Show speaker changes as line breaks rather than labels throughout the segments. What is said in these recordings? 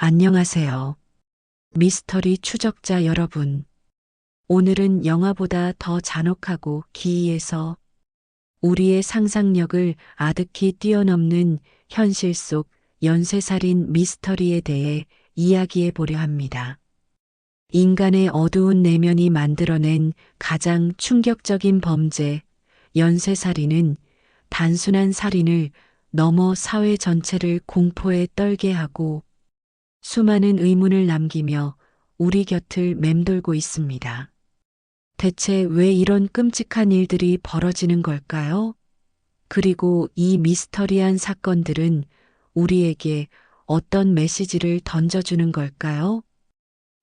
안녕하세요. 미스터리 추적자 여러분. 오늘은 영화보다 더 잔혹하고 기이해서 우리의 상상력을 아득히 뛰어넘는 현실 속 연쇄살인 미스터리에 대해 이야기해 보려 합니다. 인간의 어두운 내면이 만들어낸 가장 충격적인 범죄, 연쇄살인은 단순한 살인을 넘어 사회 전체를 공포에 떨게 하고 수많은 의문을 남기며 우리 곁을 맴돌고 있습니다. 대체 왜 이런 끔찍한 일들이 벌어지는 걸까요? 그리고 이 미스터리한 사건들은 우리에게 어떤 메시지를 던져주는 걸까요?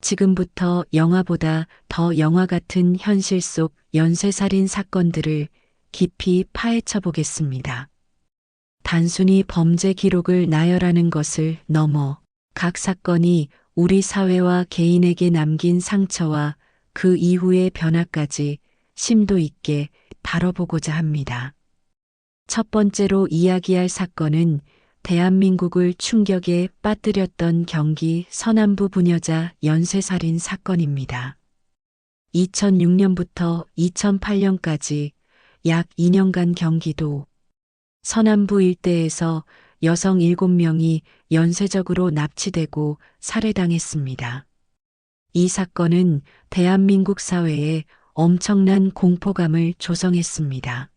지금부터 영화보다 더 영화 같은 현실 속 연쇄살인 사건들을 깊이 파헤쳐 보겠습니다. 단순히 범죄 기록을 나열하는 것을 넘어 각 사건이 우리 사회와 개인에게 남긴 상처와 그 이후의 변화까지 심도 있게 다뤄보고자 합니다. 첫 번째로 이야기할 사건은 대한민국을 충격에 빠뜨렸던 경기 서남부 부녀자 연쇄살인 사건입니다. 2006년부터 2008년까지 약 2년간 경기도 서남부 일대에서 여성 7명이 연쇄적으로 납치되고 살해당했습니다. 이 사건은 대한민국 사회에 엄청난 공포감을 조성했습니다.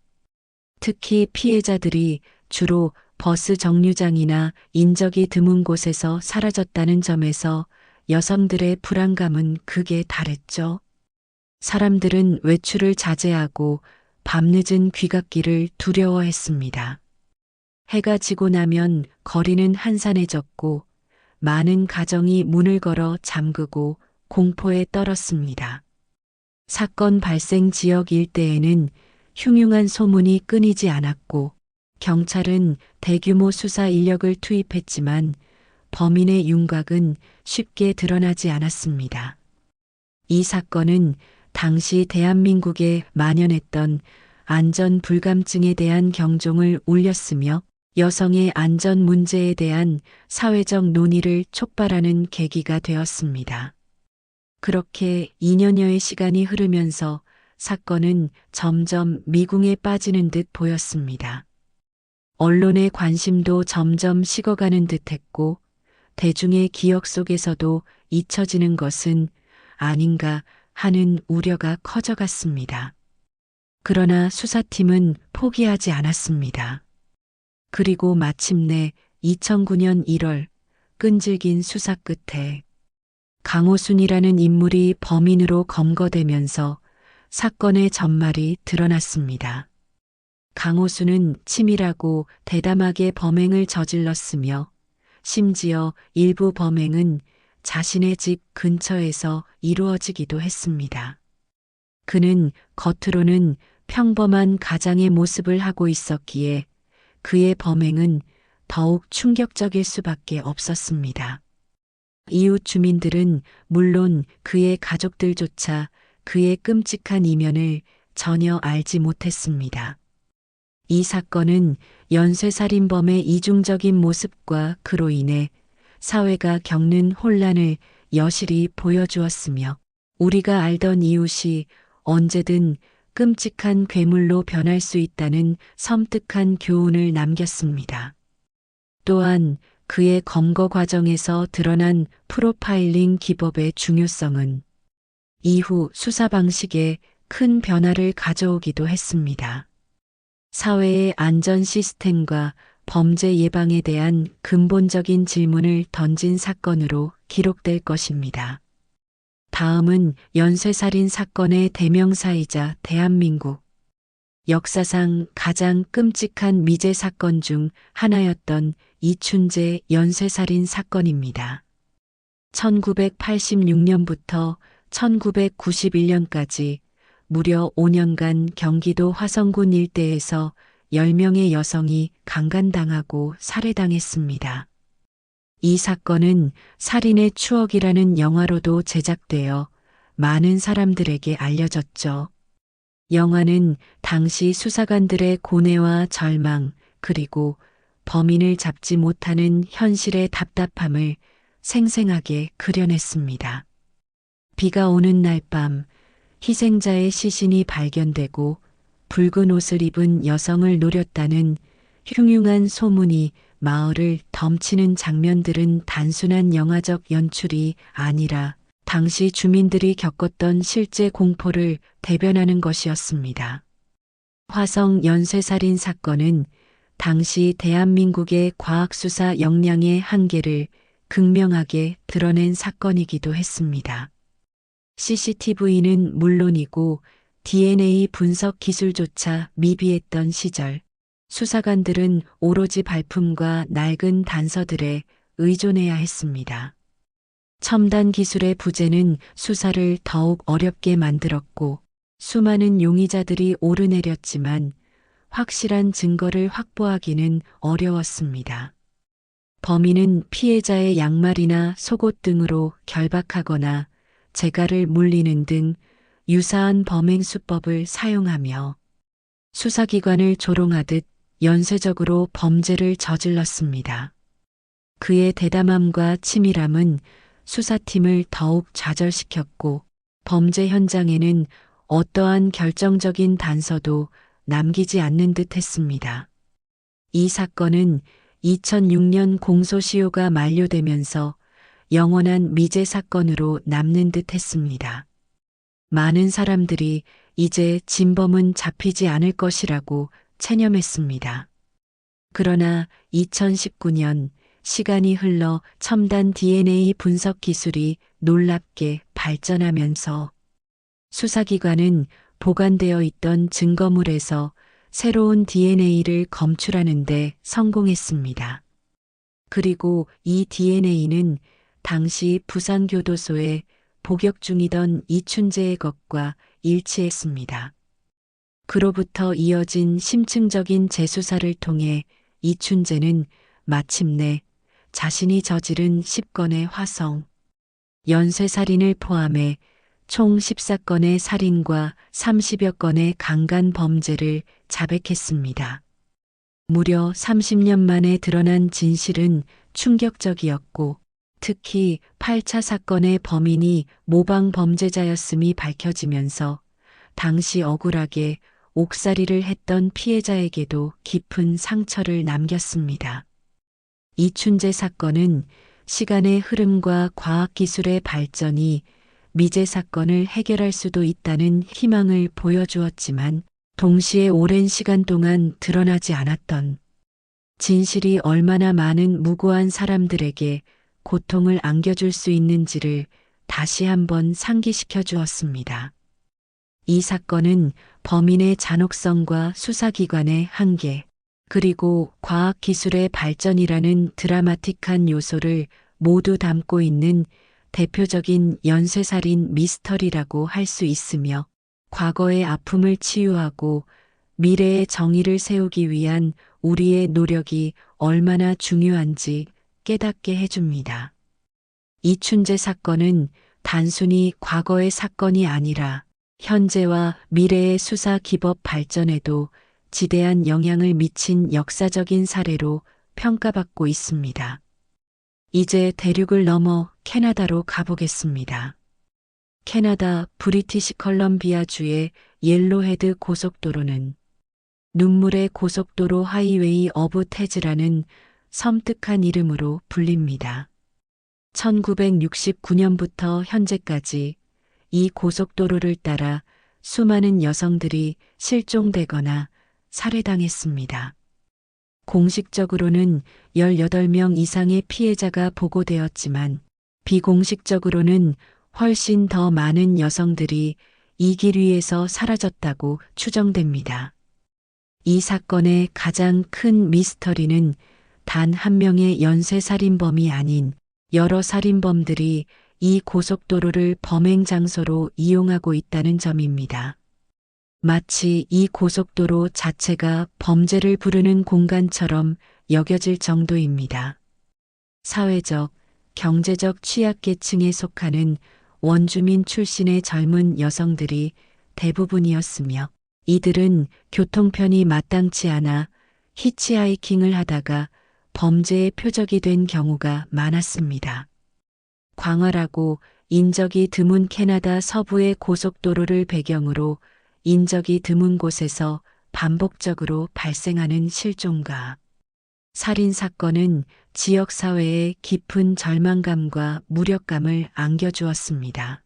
특히 피해자들이 주로 버스 정류장이나 인적이 드문 곳에서 사라졌다는 점에서 여성들의 불안감은 극에 달했죠. 사람들은 외출을 자제하고 밤늦은 귀갓길을 두려워했습니다. 해가 지고 나면 거리는 한산해졌고 많은 가정이 문을 걸어 잠그고 공포에 떨었습니다. 사건 발생 지역 일대에는 흉흉한 소문이 끊이지 않았고 경찰은 대규모 수사 인력을 투입했지만 범인의 윤곽은 쉽게 드러나지 않았습니다. 이 사건은 당시 대한민국에 만연했던 안전 불감증에 대한 경종을 울렸으며 여성의 안전 문제에 대한 사회적 논의를 촉발하는 계기가 되었습니다. 그렇게 2년여의 시간이 흐르면서 사건은 점점 미궁에 빠지는 듯 보였습니다. 언론의 관심도 점점 식어가는 듯 했고 대중의 기억 속에서도 잊혀지는 것은 아닌가 하는 우려가 커져갔습니다. 그러나 수사팀은 포기하지 않았습니다. 그리고 마침내 2009년 1월 끈질긴 수사 끝에 강호순이라는 인물이 범인으로 검거되면서 사건의 전말이 드러났습니다. 강호순은 치밀하고 대담하게 범행을 저질렀으며 심지어 일부 범행은 자신의 집 근처에서 이루어지기도 했습니다. 그는 겉으로는 평범한 가장의 모습을 하고 있었기에 그의 범행은 더욱 충격적일 수밖에 없었습니다. 이웃 주민들은 물론 그의 가족들조차 그의 끔찍한 이면을 전혀 알지 못했습니다. 이 사건은 연쇄살인범의 이중적인 모습과 그로 인해 사회가 겪는 혼란을 여실히 보여주었으며 우리가 알던 이웃이 언제든 끔찍한 괴물로 변할 수 있다는 섬뜩한 교훈을 남겼습니다. 또한 그의 검거 과정에서 드러난 프로파일링 기법의 중요성은 이후 수사 방식에 큰 변화를 가져오기도 했습니다. 사회의 안전 시스템과 범죄 예방에 대한 근본적인 질문을 던진 사건으로 기록될 것입니다. 다음은 연쇄살인 사건의 대명사이자 대한민국 역사상 가장 끔찍한 미제 사건 중 하나였던 이춘재 연쇄살인 사건입니다. 1986년부터 1991년까지 무려 5년간 경기도 화성군 일대에서 10명의 여성이 강간당하고 살해당했습니다. 이 사건은 살인의 추억이라는 영화로도 제작되어 많은 사람들에게 알려졌죠. 영화는 당시 수사관들의 고뇌와 절망 그리고 범인을 잡지 못하는 현실의 답답함을 생생하게 그려냈습니다. 비가 오는 날 밤 희생자의 시신이 발견되고 붉은 옷을 입은 여성을 노렸다는 흉흉한 소문이 마을을 덮치는 장면들은 단순한 영화적 연출이 아니라 당시 주민들이 겪었던 실제 공포를 대변하는 것이었습니다. 화성 연쇄살인 사건은 당시 대한민국의 과학수사 역량의 한계를 극명하게 드러낸 사건이기도 했습니다. CCTV는 물론이고 DNA 분석 기술조차 미비했던 시절, 수사관들은 오로지 발품과 낡은 단서들에 의존해야 했습니다. 첨단 기술의 부재는 수사를 더욱 어렵게 만들었고, 수많은 용의자들이 오르내렸지만 확실한 증거를 확보하기는 어려웠습니다. 범인은 피해자의 양말이나 속옷 등으로 결박하거나 재갈을 물리는 등 유사한 범행 수법을 사용하며 수사기관을 조롱하듯 연쇄적으로 범죄를 저질렀습니다. 그의 대담함과 치밀함은 수사팀을 더욱 좌절시켰고 범죄 현장에는 어떠한 결정적인 단서도 남기지 않는 듯 했습니다. 이 사건은 2006년 공소시효가 만료되면서 영원한 미제 사건으로 남는 듯 했습니다. 많은 사람들이 이제 진범은 잡히지 않을 것이라고 체념했습니다. 그러나 2019년 시간이 흘러 첨단 DNA 분석 기술이 놀랍게 발전하면서 수사기관은 보관되어 있던 증거물에서 새로운 DNA를 검출하는 데 성공했습니다. 그리고 이 DNA는 당시 부산교도소에 복역 중이던 이춘재의 것과 일치했습니다. 그로부터 이어진 심층적인 재수사를 통해 이춘재는 마침내 자신이 저지른 10건의 화성, 연쇄살인을 포함해 총 14건의 살인과 30여 건의 강간 범죄를 자백했습니다. 무려 30년 만에 드러난 진실은 충격적이었고 특히 8차 사건의 범인이 모방 범죄자였음이 밝혀지면서 당시 억울하게 옥살이를 했던 피해자에게도 깊은 상처를 남겼습니다. 이춘재 사건은 시간의 흐름과 과학기술의 발전이 미제 사건을 해결할 수도 있다는 희망을 보여주었지만 동시에 오랜 시간 동안 드러나지 않았던 진실이 얼마나 많은 무고한 사람들에게 고통을 안겨줄 수 있는지를 다시 한번 상기시켜 주었습니다. 이 사건은 범인의 잔혹성과 수사기관의 한계, 그리고 과학기술의 발전이라는 드라마틱한 요소를 모두 담고 있는 대표적인 연쇄살인 미스터리라고 할 수 있으며 과거의 아픔을 치유하고 미래의 정의를 세우기 위한 우리의 노력이 얼마나 중요한지 깨닫게 해줍니다. 이춘재 사건은 단순히 과거의 사건이 아니라 현재와 미래의 수사 기법 발전에도 지대한 영향을 미친 역사적인 사례로 평가받고 있습니다. 이제 대륙을 넘어 캐나다로 가보겠습니다. 캐나다 브리티시 컬럼비아주의 옐로헤드 고속도로는 눈물의 고속도로 하이웨이 어브 테즈라는 섬뜩한 이름으로 불립니다. 1969년부터 현재까지 이 고속도로를 따라 수많은 여성들이 실종되거나 살해당했습니다. 공식적으로는 18명 이상의 피해자가 보고되었지만 비공식적으로는 훨씬 더 많은 여성들이 이 길 위에서 사라졌다고 추정됩니다. 이 사건의 가장 큰 미스터리는 단 한 명의 연쇄살인범이 아닌 여러 살인범들이 이 고속도로를 범행 장소로 이용하고 있다는 점입니다. 마치 이 고속도로 자체가 범죄를 부르는 공간처럼 여겨질 정도입니다. 사회적, 경제적 취약계층에 속하는 원주민 출신의 젊은 여성들이 대부분이었으며 이들은 교통편이 마땅치 않아 히치하이킹을 하다가 범죄의 표적이 된 경우가 많았습니다. 광활하고 인적이 드문 캐나다 서부의 고속도로를 배경으로 인적이 드문 곳에서 반복적으로 발생하는 실종과 살인 사건은 지역 사회에 깊은 절망감과 무력감을 안겨주었습니다.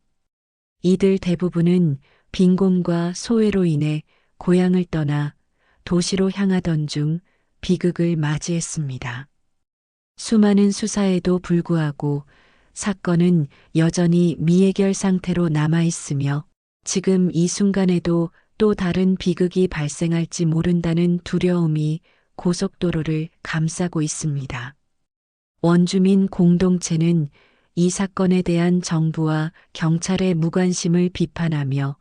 이들 대부분은 빈곤과 소외로 인해 고향을 떠나 도시로 향하던 중 비극을 맞이했습니다. 수많은 수사에도 불구하고 사건은 여전히 미해결 상태로 남아있으며 지금 이 순간에도 또 다른 비극이 발생할지 모른다는 두려움이 고속도로를 감싸고 있습니다. 원주민 공동체는 이 사건에 대한 정부와 경찰의 무관심을 비판하며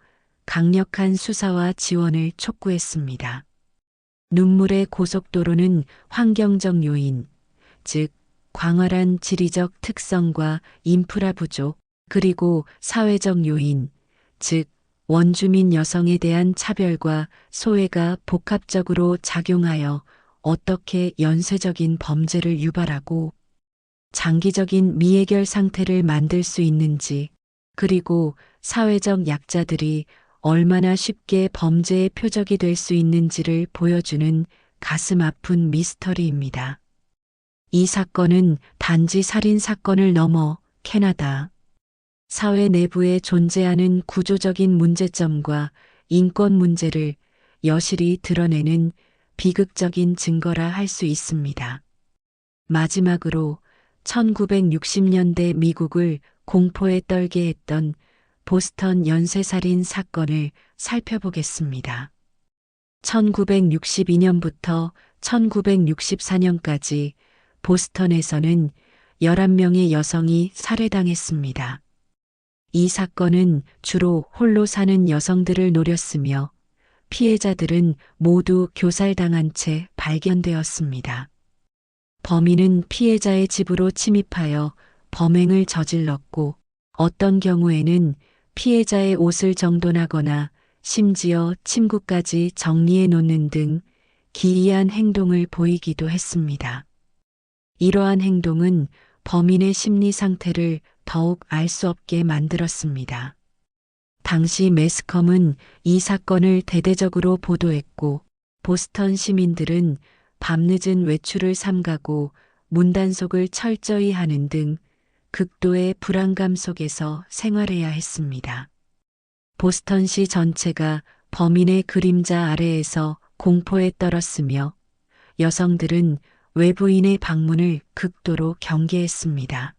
강력한 수사와 지원을 촉구했습니다. 눈물의 고속도로는 환경적 요인, 즉 광활한 지리적 특성과 인프라 부족, 그리고 사회적 요인, 즉 원주민 여성에 대한 차별과 소외가 복합적으로 작용하여 어떻게 연쇄적인 범죄를 유발하고 장기적인 미해결 상태를 만들 수 있는지, 그리고 사회적 약자들이 얼마나 쉽게 범죄의 표적이 될 수 있는지를 보여주는 가슴 아픈 미스터리입니다. 이 사건은 단지 살인 사건을 넘어 캐나다 사회 내부에 존재하는 구조적인 문제점과 인권 문제를 여실히 드러내는 비극적인 증거라 할 수 있습니다. 마지막으로 1960년대 미국을 공포에 떨게 했던 보스턴 연쇄살인 사건을 살펴보겠습니다. 1962년부터 1964년까지 보스턴에서는 11명의 여성이 살해당했습니다. 이 사건은 주로 홀로 사는 여성들을 노렸으며 피해자들은 모두 교살당한 채 발견되었습니다. 범인은 피해자의 집으로 침입하여 범행을 저질렀고 어떤 경우에는 피해자의 옷을 정돈하거나 심지어 침구까지 정리해 놓는 등 기이한 행동을 보이기도 했습니다. 이러한 행동은 범인의 심리 상태를 더욱 알 수 없게 만들었습니다. 당시 매스컴은 이 사건을 대대적으로 보도했고 보스턴 시민들은 밤늦은 외출을 삼가고 문단속을 철저히 하는 등 극도의 불안감 속에서 생활해야 했습니다. 보스턴시 전체가 범인의 그림자 아래에서 공포에 떨었으며 여성들은 외부인의 방문을 극도로 경계했습니다.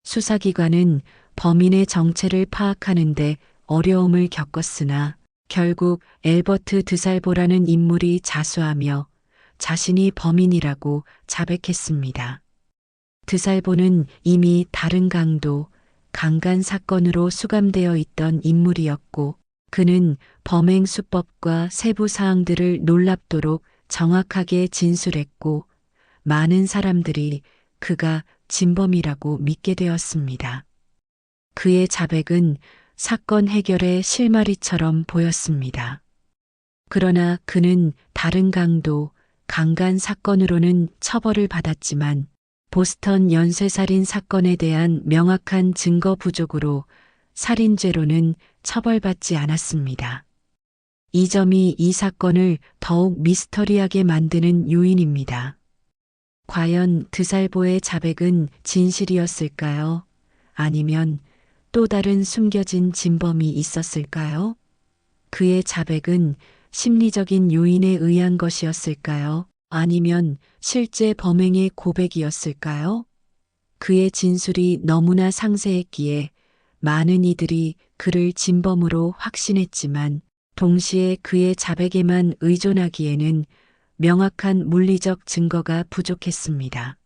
수사기관은 범인의 정체를 파악하는 데 어려움을 겪었으나 결국 엘버트 드살보라는 인물이 자수하며 자신이 범인이라고 자백했습니다. 드살보는 이미 다른 강도, 강간 사건으로 수감되어 있던 인물이었고 그는 범행 수법과 세부 사항들을 놀랍도록 정확하게 진술했고 많은 사람들이 그가 진범이라고 믿게 되었습니다. 그의 자백은 사건 해결의 실마리처럼 보였습니다. 그러나 그는 다른 강도, 강간 사건으로는 처벌을 받았지만 보스턴 연쇄살인 사건에 대한 명확한 증거 부족으로 살인죄로는 처벌받지 않았습니다. 이 점이 이 사건을 더욱 미스터리하게 만드는 요인입니다. 과연 드살보의 자백은 진실이었을까요? 아니면 또 다른 숨겨진 진범이 있었을까요? 그의 자백은 심리적인 요인에 의한 것이었을까요? 아니면 실제 범행의 고백이었을까요? 그의 진술이 너무나 상세했기에 많은 이들이 그를 진범으로 확신했지만 동시에 그의 자백에만 의존하기에는 명확한 물리적 증거가 부족했습니다.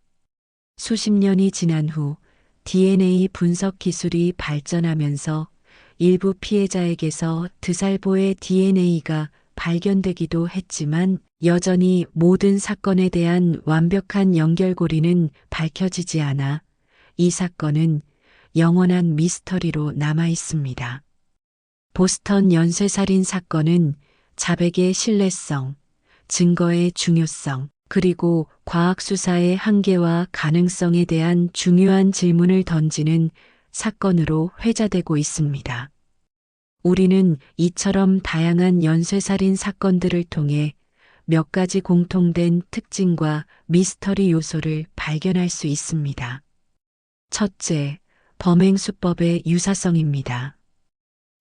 수십 년이 지난 후 DNA 분석 기술이 발전하면서 일부 피해자에게서 드살보의 DNA가 발견되기도 했지만 여전히 모든 사건에 대한 완벽한 연결고리는 밝혀지지 않아 이 사건은 영원한 미스터리로 남아 있습니다. 보스턴 연쇄살인 사건은 자백의 신뢰성, 증거의 중요성, 그리고 과학 수사의 한계와 가능성에 대한 중요한 질문을 던지는 사건으로 회자되고 있습니다. 우리는 이처럼 다양한 연쇄살인 사건들을 통해 몇 가지 공통된 특징과 미스터리 요소를 발견할 수 있습니다. 첫째, 범행 수법의 유사성입니다.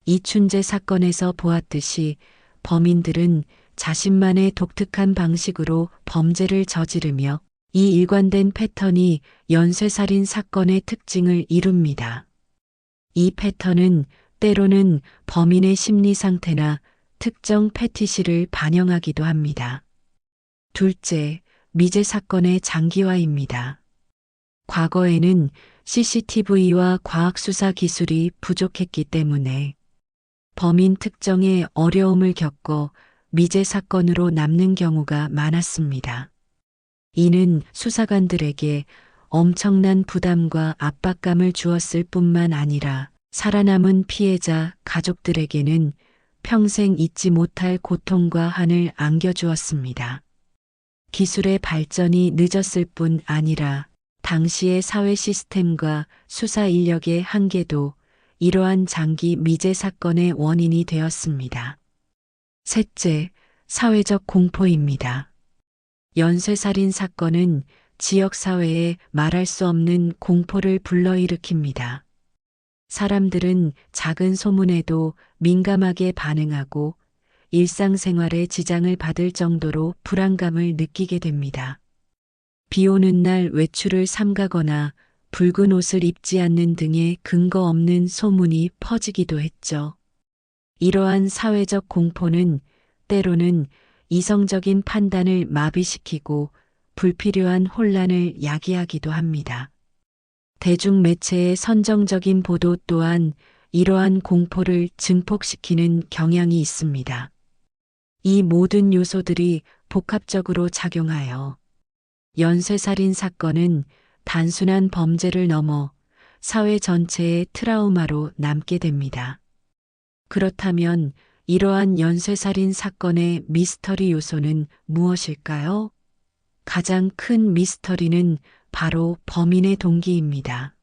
이춘재 사건에서 보았듯이 범인들은 자신만의 독특한 방식으로 범죄를 저지르며 이 일관된 패턴이 연쇄살인 사건의 특징을 이룹니다. 이 패턴은 때로는 범인의 심리 상태나 특정 패티시를 반영하기도 합니다. 둘째, 미제 사건의 장기화입니다. 과거에는 CCTV와 과학수사 기술이 부족했기 때문에 범인 특정에 어려움을 겪어 미제 사건으로 남는 경우가 많았습니다. 이는 수사관들에게 엄청난 부담과 압박감을 주었을 뿐만 아니라 살아남은 피해자 가족들에게는 평생 잊지 못할 고통과 한을 안겨주었습니다. 기술의 발전이 늦었을 뿐 아니라 당시의 사회 시스템과 수사 인력의 한계도 이러한 장기 미제 사건의 원인이 되었습니다. 셋째, 사회적 공포입니다. 연쇄살인 사건은 지역사회에 말할 수 없는 공포를 불러일으킵니다. 사람들은 작은 소문에도 민감하게 반응하고 일상생활에 지장을 받을 정도로 불안감을 느끼게 됩니다. 비 오는 날 외출을 삼가거나 붉은 옷을 입지 않는 등의 근거 없는 소문이 퍼지기도 했죠. 이러한 사회적 공포는 때로는 이성적인 판단을 마비시키고 불필요한 혼란을 야기하기도 합니다. 대중매체의 선정적인 보도 또한 이러한 공포를 증폭시키는 경향이 있습니다. 이 모든 요소들이 복합적으로 작용하여 연쇄살인 사건은 단순한 범죄를 넘어 사회 전체의 트라우마로 남게 됩니다. 그렇다면 이러한 연쇄살인 사건의 미스터리 요소는 무엇일까요? 가장 큰 미스터리는 바로 범인의 동기입니다.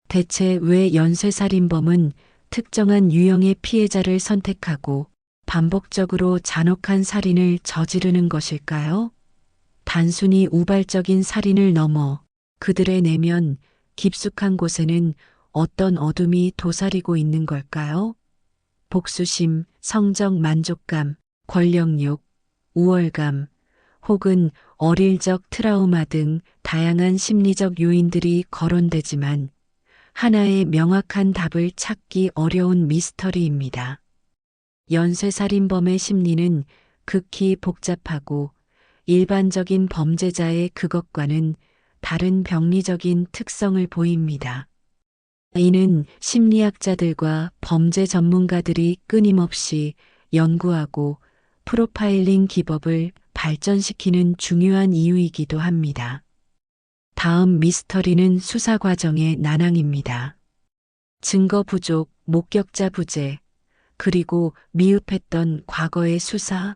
대체 왜 연쇄살인범은 특정한 유형의 피해자를 선택하고 반복적으로 잔혹한 살인을 저지르는 것일까요? 단순히 우발적인 살인을 넘어 그들의 내면 깊숙한 곳에는 어떤 어둠이 도사리고 있는 걸까요? 복수심, 성적 만족감, 권력욕, 우월감, 혹은 어릴 적 트라우마 등 다양한 심리적 요인들이 거론되지만 하나의 명확한 답을 찾기 어려운 미스터리입니다. 연쇄살인범의 심리는 극히 복잡하고 일반적인 범죄자의 그것과는 다른 병리적인 특성을 보입니다. 이는 심리학자들과 범죄 전문가들이 끊임없이 연구하고 프로파일링 기법을 발전시키는 중요한 이유이기도 합니다. 다음 미스터리는 수사 과정의 난항입니다. 증거 부족, 목격자 부재, 그리고 미흡했던 과거의 수사,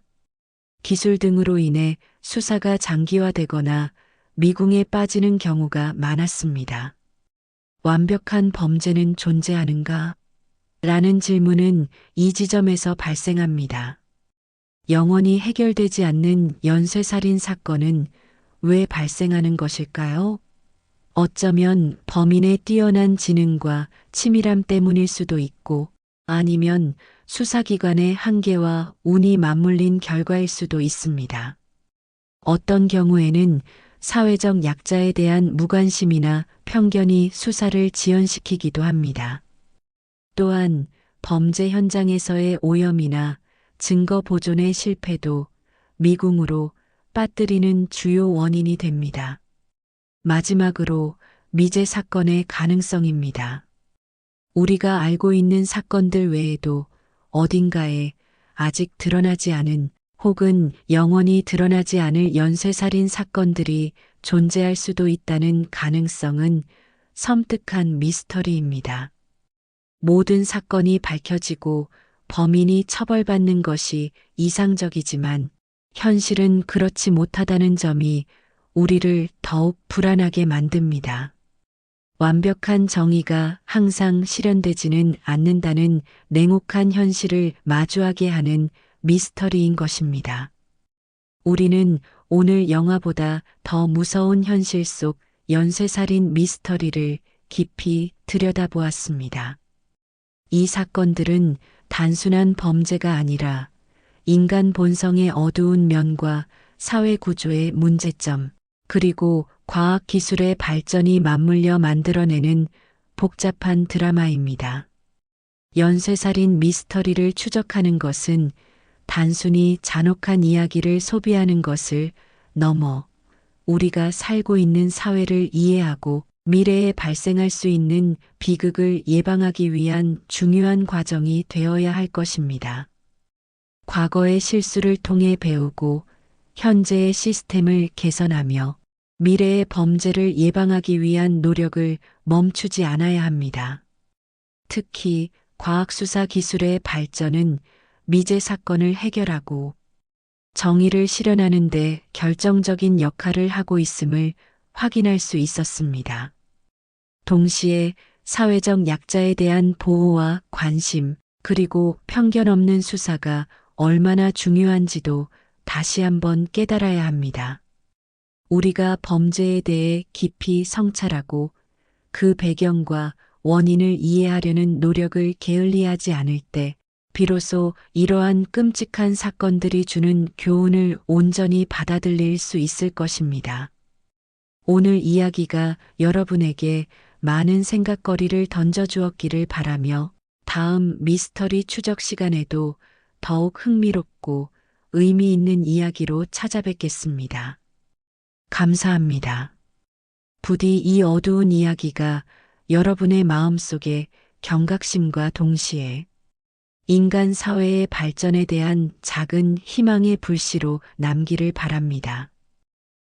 기술 등으로 인해 수사가 장기화되거나 미궁에 빠지는 경우가 많았습니다. 완벽한 범죄는 존재하는가? 라는 질문은 이 지점에서 발생합니다. 영원히 해결되지 않는 연쇄살인 사건은 왜 발생하는 것일까요? 어쩌면 범인의 뛰어난 지능과 치밀함 때문일 수도 있고 아니면 수사기관의 한계와 운이 맞물린 결과일 수도 있습니다. 어떤 경우에는 사회적 약자에 대한 무관심이나 편견이 수사를 지연시키기도 합니다. 또한 범죄 현장에서의 오염이나 증거 보존의 실패도 미궁으로 빠뜨리는 주요 원인이 됩니다. 마지막으로 미제 사건의 가능성입니다. 우리가 알고 있는 사건들 외에도 어딘가에 아직 드러나지 않은 혹은 영원히 드러나지 않을 연쇄살인 사건들이 존재할 수도 있다는 가능성은 섬뜩한 미스터리입니다. 모든 사건이 밝혀지고 범인이 처벌받는 것이 이상적이지만 현실은 그렇지 못하다는 점이 우리를 더욱 불안하게 만듭니다. 완벽한 정의가 항상 실현되지는 않는다는 냉혹한 현실을 마주하게 하는 미스터리인 것입니다. 우리는 오늘 영화보다 더 무서운 현실 속 연쇄살인 미스터리를 깊이 들여다보았습니다. 이 사건들은 단순한 범죄가 아니라 인간 본성의 어두운 면과 사회 구조의 문제점, 그리고 과학 기술의 발전이 맞물려 만들어내는 복잡한 드라마입니다. 연쇄살인 미스터리를 추적하는 것은 단순히 잔혹한 이야기를 소비하는 것을 넘어 우리가 살고 있는 사회를 이해하고 미래에 발생할 수 있는 비극을 예방하기 위한 중요한 과정이 되어야 할 것입니다. 과거의 실수를 통해 배우고 현재의 시스템을 개선하며 미래의 범죄를 예방하기 위한 노력을 멈추지 않아야 합니다. 특히 과학수사 기술의 발전은 미제 사건을 해결하고 정의를 실현하는 데 결정적인 역할을 하고 있음을 확인할 수 있었습니다. 동시에 사회적 약자에 대한 보호와 관심, 그리고 편견 없는 수사가 얼마나 중요한지도 다시 한번 깨달아야 합니다. 우리가 범죄에 대해 깊이 성찰하고 그 배경과 원인을 이해하려는 노력을 게을리하지 않을 때 비로소 이러한 끔찍한 사건들이 주는 교훈을 온전히 받아들일 수 있을 것입니다. 오늘 이야기가 여러분에게 많은 생각거리를 던져주었기를 바라며 다음 미스터리 추적 시간에도 더욱 흥미롭고 의미 있는 이야기로 찾아뵙겠습니다. 감사합니다. 부디 이 어두운 이야기가 여러분의 마음속에 경각심과 동시에 인간 사회의 발전에 대한 작은 희망의 불씨로 남기를 바랍니다.